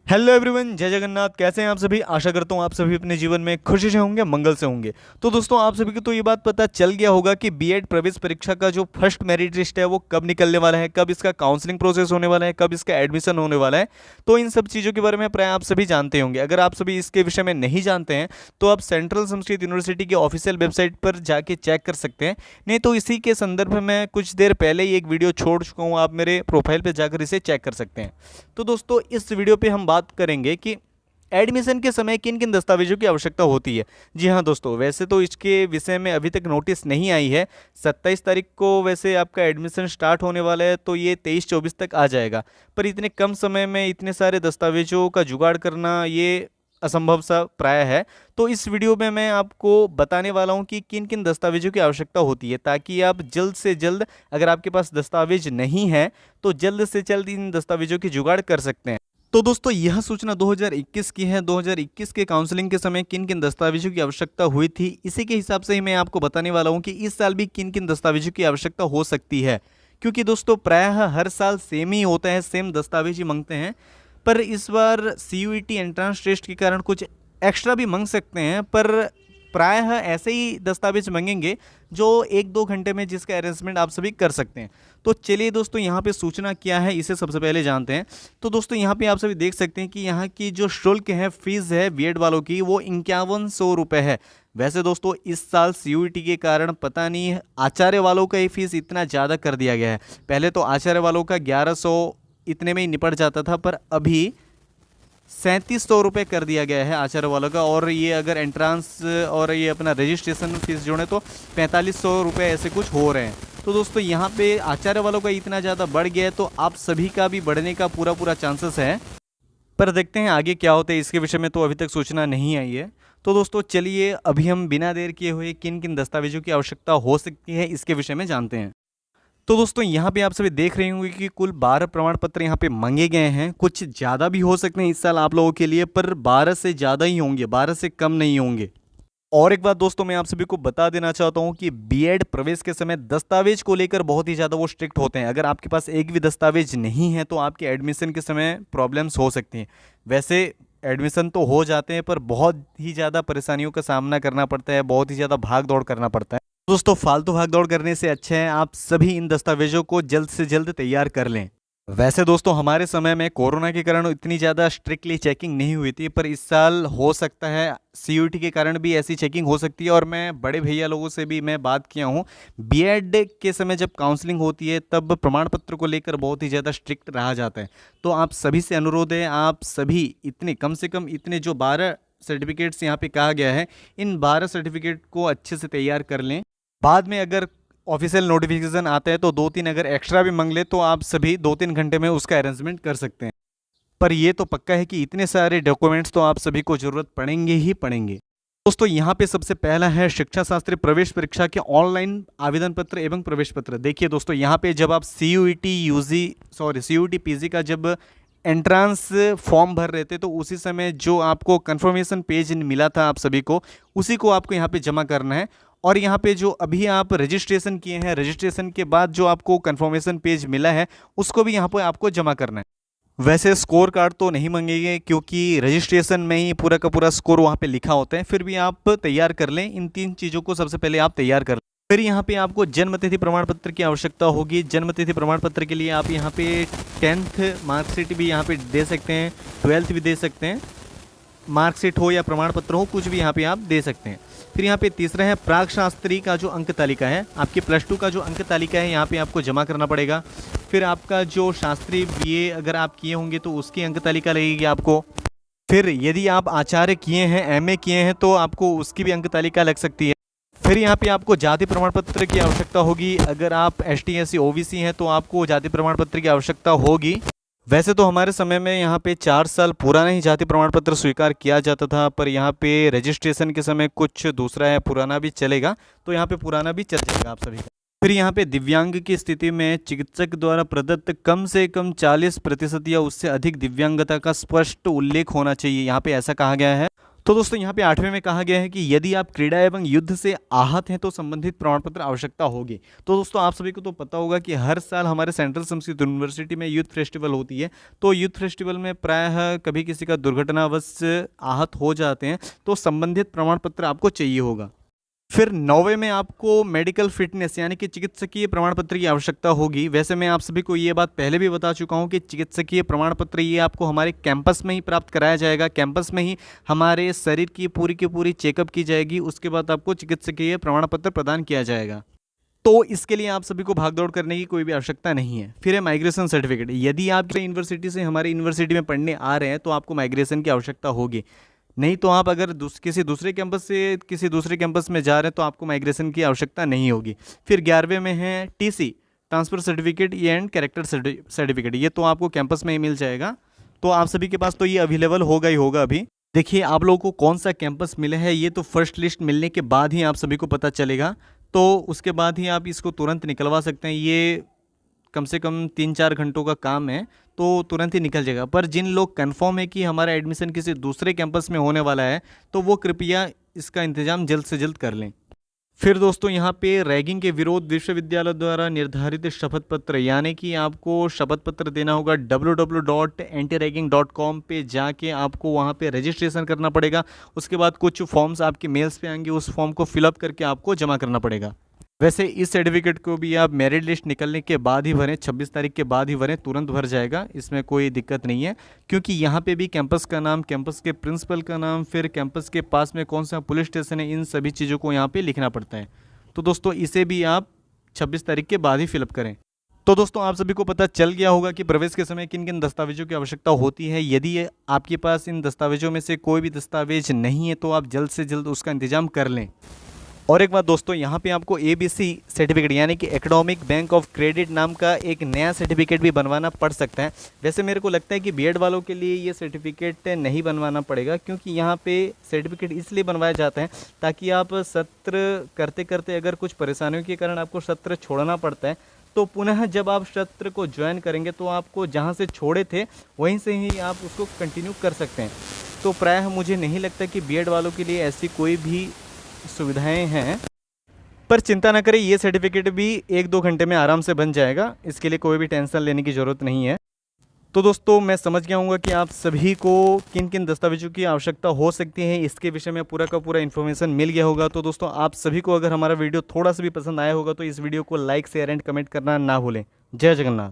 Hello everyone, जय जगन्नाथ। कैसे हैं आप सभी? आशा करता हूँ आप सभी अपने जीवन में खुशी से होंगे, मंगल से होंगे। तो दोस्तों, आप सभी को तो ये बात पता चल गया होगा कि बीएड प्रवेश परीक्षा का जो फर्स्ट मेरिट लिस्ट है वो कब निकलने वाला है, कब इसका काउंसलिंग प्रोसेस होने वाला है, कब इसका एडमिशन होने वाला है। तो इन सब चीज़ों के बारे में प्राय आप सभी जानते होंगे। अगर आप सभी इसके विषय में नहीं जानते हैं तो आप सेंट्रल संस्कृत यूनिवर्सिटी की ऑफिशियल वेबसाइट पर जाके चेक कर सकते हैं। नहीं तो इसी के संदर्भ में कुछ देर पहले ही एक वीडियो छोड़ चुका हूँ, आप मेरे प्रोफाइल पर जाकर इसे चेक कर सकते हैं। तो दोस्तों, इस वीडियो पे हम बात करेंगे कि एडमिशन के समय किन किन दस्तावेजों की आवश्यकता होती है। जी हाँ दोस्तों, वैसे तो इसके विषय में अभी तक नोटिस नहीं आई है। 27 तारीख को वैसे आपका एडमिशन स्टार्ट होने वाला है, तो ये 23-24 तक आ जाएगा। पर इतने कम समय में इतने सारे दस्तावेजों का जुगाड़ करना ये असंभव सा प्राय है। तो इस वीडियो में मैं आपको बताने वाला हूँ कि किन किन दस्तावेजों की आवश्यकता होती है, ताकि आप जल्द से जल्द, अगर आपके पास दस्तावेज नहीं है तो जल्द से जल्द इन दस्तावेजों की जुगाड़ कर सकते हैं। तो दोस्तों, यह सूचना 2021 की है। 2021 के काउंसलिंग के समय किन किन दस्तावेजों की आवश्यकता हुई थी, इसी के हिसाब से ही मैं आपको बताने वाला हूं कि इस साल भी किन किन दस्तावेजों की आवश्यकता हो सकती है। क्योंकि दोस्तों, प्रायः हर साल सेम ही होता है, सेम दस्तावेज ही मांगते हैं। पर इस बार सीयूईटी एंट्रेंस टेस्ट के कारण कुछ एक्स्ट्रा भी मांग सकते हैं, पर प्रायः ऐसे ही दस्तावेज मांगेंगे जो 1-2 घंटे में जिसका अरेंजमेंट आप सभी कर सकते हैं। तो चलिए दोस्तों, यहाँ पे सूचना क्या है इसे सबसे पहले जानते हैं। तो दोस्तों, यहाँ पे आप सभी देख सकते हैं कि यहाँ की जो शुल्क है, फीस है बीएड वालों की, वो 5100 रुपये है। वैसे दोस्तों, इस साल सीयूईटी के कारण पता नहीं आचार्य वालों का ये फीस इतना ज़्यादा कर दिया गया है। पहले तो आचार्य वालों का 1100 इतने में ही निपट जाता था, पर अभी 3700 रुपये कर दिया गया है आचार्य वालों का। और ये अगर एंट्रांस और ये अपना रजिस्ट्रेशन फीस जोड़े तो 4500 रुपये ऐसे कुछ हो रहे हैं। तो दोस्तों, यहाँ पे आचार्य वालों का इतना ज़्यादा बढ़ गया है, तो आप सभी का भी बढ़ने का पूरा पूरा चांसेस है। पर देखते हैं आगे क्या होता है, इसके विषय में तो अभी तक सूचना नहीं आई है। तो दोस्तों, चलिए अभी हम बिना देर किए हुए किन किन दस्तावेजों की आवश्यकता हो सकती है इसके विषय में जानते हैं। तो दोस्तों, यहाँ पे आप सभी देख रहे होंगे कि कुल 12 प्रमाण पत्र यहाँ पे मांगे गए हैं। कुछ ज़्यादा भी हो सकते हैं इस साल आप लोगों के लिए, पर 12 से ज़्यादा ही होंगे, 12 से कम नहीं होंगे। और एक बात दोस्तों, मैं आप सभी को बता देना चाहता हूँ कि बीएड प्रवेश के समय दस्तावेज को लेकर बहुत ही ज़्यादा वो स्ट्रिक्ट होते हैं। अगर आपके पास एक भी दस्तावेज नहीं है तो आपके एडमिशन के समय प्रॉब्लम्स हो सकती हैं। वैसे एडमिशन तो हो जाते हैं, पर बहुत ही ज़्यादा परेशानियों का सामना करना पड़ता है, बहुत ही ज़्यादा भाग दौड़ करना पड़ता है। दोस्तों, फालतू भाग दौड़ करने से अच्छा है आप सभी इन दस्तावेजों को जल्द से जल्द तैयार कर लें। वैसे दोस्तों, हमारे समय में कोरोना के कारण इतनी ज़्यादा स्ट्रिक्टली चेकिंग नहीं हुई थी, पर इस साल हो सकता है सीयूईटी के कारण भी ऐसी चेकिंग हो सकती है। और मैं बड़े भैया लोगों से भी मैं बात किया हूँ, बीएड के समय जब काउंसलिंग होती है तब प्रमाण पत्र को लेकर बहुत ही ज़्यादा स्ट्रिक्ट रहा जाता है। तो आप सभी से अनुरोध है, आप सभी इतने कम से कम इतने जो 12 सर्टिफिकेट्स यहाँ पे कहा गया है, इन 12 सर्टिफिकेट को अच्छे से तैयार कर लें। बाद में अगर ऑफिशियल नोटिफिकेशन आता है तो 2-3 अगर एक्स्ट्रा भी मांग ले तो आप सभी 2-3 घंटे में उसका अरेंजमेंट कर सकते हैं। पर ये तो पक्का है कि इतने सारे डॉक्यूमेंट्स तो आप सभी को जरूरत पड़ेंगे ही पड़ेंगे। दोस्तों, यहाँ पे सबसे पहला है शिक्षा शास्त्री प्रवेश परीक्षा के ऑनलाइन आवेदन पत्र एवं प्रवेश पत्र। देखिए दोस्तों, यहाँ पे जब आप सीयूईटी पीजी का जब एंट्रांस फॉर्म भर रहे थे तो उसी समय जो आपको कंफर्मेशन पेज मिला था आप सभी को, उसी को आपको यहाँ पे जमा करना है। और यहाँ पे जो अभी आप रजिस्ट्रेशन किए हैं, रजिस्ट्रेशन के बाद जो आपको कंफर्मेशन पेज मिला है उसको भी यहाँ पे आपको जमा करना है। वैसे स्कोर कार्ड तो नहीं मांगेंगे, क्योंकि रजिस्ट्रेशन में ही पूरा का पूरा स्कोर वहाँ पे लिखा होता है। फिर भी आप तैयार कर लें, इन 3 चीज़ों को सबसे पहले आप तैयार कर लें। फिर यहाँ पे आपको जन्म तिथि प्रमाण पत्र की आवश्यकता होगी। जन्म तिथि प्रमाण पत्र के लिए आप यहाँ पे 10th मार्कशीट भी यहाँ पे दे सकते हैं, 12th भी दे सकते हैं। मार्कशीट हो या प्रमाण पत्र हो, कुछ भी यहाँ पे आप दे सकते हैं। फिर यहाँ पे तीसरा है प्राक शास्त्री का जो अंक तालिका है, आपके +2 का जो अंक तालिका है यहाँ पे आपको जमा करना पड़ेगा। फिर आपका जो शास्त्री बीए अगर आप किए होंगे तो उसकी अंक तालिका लगेगी आपको। फिर यदि आप आचार्य किए हैं, एमए किए हैं, तो आपको उसकी भी अंक तालिका लग सकती है। फिर यहाँ पे आपको जाति प्रमाण पत्र की आवश्यकता होगी। अगर आप ST SC OBC हैं तो आपको जाति प्रमाण पत्र की आवश्यकता होगी। वैसे तो हमारे समय में यहाँ पे 4 साल पुराना ही जाति प्रमाण पत्र स्वीकार किया जाता था, पर यहाँ पे रजिस्ट्रेशन के समय कुछ दूसरा है, पुराना भी चलेगा, तो यहाँ पे पुराना भी चल जाएगा आप सभी का। फिर यहाँ पे दिव्यांग की स्थिति में चिकित्सक द्वारा प्रदत्त कम से कम 40% या उससे अधिक दिव्यांगता का स्पष्ट उल्लेख होना चाहिए, यहाँ पे ऐसा कहा गया है। तो दोस्तों यहाँ पे 8वें में कहा गया है कि यदि आप क्रीड़ा एवं युद्ध से आहत हैं तो संबंधित प्रमाण पत्र आवश्यकता होगी। तो दोस्तों आप सभी को तो पता होगा कि हर साल हमारे सेंट्रल संस्कृत यूनिवर्सिटी में यूथ फेस्टिवल होती है। तो यूथ फेस्टिवल में प्रायः कभी किसी का दुर्घटनावश आहत हो जाते हैं तो संबंधित प्रमाण पत्र आपको चाहिए होगा। फिर 9वें में आपको मेडिकल फिटनेस यानी कि चिकित्सकीय प्रमाण पत्र की आवश्यकता होगी। वैसे मैं आप सभी को ये बात पहले भी बता चुका हूँ कि चिकित्सकीय प्रमाण पत्र ये आपको हमारे कैंपस में ही प्राप्त कराया जाएगा। कैंपस में ही हमारे शरीर की पूरी चेकअप की जाएगी, उसके बाद आपको चिकित्सकीय प्रमाण पत्र प्रदान किया जाएगा। तो इसके लिए आप सभी को भागदौड़ करने की कोई भी आवश्यकता नहीं है। फिर है माइग्रेशन सर्टिफिकेट। यदि आप यूनिवर्सिटी से हमारी यूनिवर्सिटी में पढ़ने आ रहे हैं तो आपको माइग्रेशन की आवश्यकता होगी। नहीं तो आप अगर किसी दूसरे कैंपस से किसी दूसरे कैंपस में जा रहे हैं तो आपको माइग्रेशन की आवश्यकता नहीं होगी। फिर 11वें में है TC transfer certificate and character certificate. ये तो आपको कैंपस में ही मिल जाएगा। तो आप सभी के पास तो ये अवेलेबल होगा ही होगा। अभी देखिए आप लोगों को कौन सा कैंपस मिला है ये तो फर्स्ट लिस्ट मिलने के बाद ही आप सभी को पता चलेगा। तो उसके बाद ही आप इसको तुरंत निकलवा सकते हैं। ये कम से कम 3-4 घंटों का काम है तो तुरंत ही निकल जाएगा। पर जिन लोग कंफर्म है कि हमारा एडमिशन किसी दूसरे कैंपस में होने वाला है तो वो कृपया इसका इंतज़ाम जल्द से जल्द कर लें। फिर दोस्तों यहाँ पे रैगिंग के विरोध विश्वविद्यालय द्वारा निर्धारित शपथ पत्र यानी कि आपको शपथ पत्र देना होगा। www.antiragging.com पे जाके आपको वहाँ पे रजिस्ट्रेशन करना पड़ेगा। उसके बाद कुछ फॉर्म्स आपके मेल्स पे आएंगे, उस फॉर्म को फिलअप करके आपको जमा करना पड़ेगा। वैसे इस सर्टिफिकेट को भी आप मेरिट लिस्ट निकलने के बाद ही भरें, 26 तारीख के बाद ही भरें, तुरंत भर जाएगा, इसमें कोई दिक्कत नहीं है। क्योंकि यहाँ पे भी कैंपस का नाम, कैंपस के प्रिंसिपल का नाम, फिर कैंपस के पास में कौन सा पुलिस स्टेशन है, इन सभी चीज़ों को यहाँ पे लिखना पड़ता है। तो दोस्तों इसे भी आप 26 तारीख के बाद ही फिलअप करें। तो दोस्तों आप सभी को पता चल गया होगा कि प्रवेश के समय किन किन दस्तावेजों की आवश्यकता होती है। यदि आपके पास इन दस्तावेजों में से कोई भी दस्तावेज नहीं है तो आप जल्द से जल्द उसका इंतजाम कर लें। और एक बात दोस्तों, यहाँ पे आपको ABC सर्टिफिकेट यानी कि एकेडमिक बैंक ऑफ क्रेडिट नाम का एक नया सर्टिफिकेट भी बनवाना पड़ सकता है। वैसे मेरे को लगता है कि बीएड वालों के लिए ये सर्टिफिकेट नहीं बनवाना पड़ेगा, क्योंकि यहाँ पे सर्टिफिकेट इसलिए बनवाया जाता है ताकि आप सत्र करते करते अगर कुछ परेशानियों के कारण आपको सत्र छोड़ना पड़ता है तो पुनः जब आप सत्र को ज्वाइन करेंगे तो आपको जहाँ से छोड़े थे वहीं से ही आप उसको कंटिन्यू कर सकते हैं। तो प्रायः मुझे नहीं लगता कि बीएड वालों के लिए ऐसी कोई भी सुविधाएं हैं। पर चिंता ना करें, ये सर्टिफिकेट भी 1-2 घंटे में आराम से बन जाएगा, इसके लिए कोई भी टेंशन लेने की ज़रूरत नहीं है। तो दोस्तों मैं समझ गया हूँ कि आप सभी को किन किन दस्तावेजों की आवश्यकता हो सकती है, इसके विषय में पूरा का पूरा इन्फॉर्मेशन मिल गया होगा। तो दोस्तों आप सभी को अगर हमारा वीडियो थोड़ा सा भी पसंद आया होगा तो इस वीडियो को लाइक, शेयर एंड कमेंट करना ना भूलें। जय जगन्नाथ।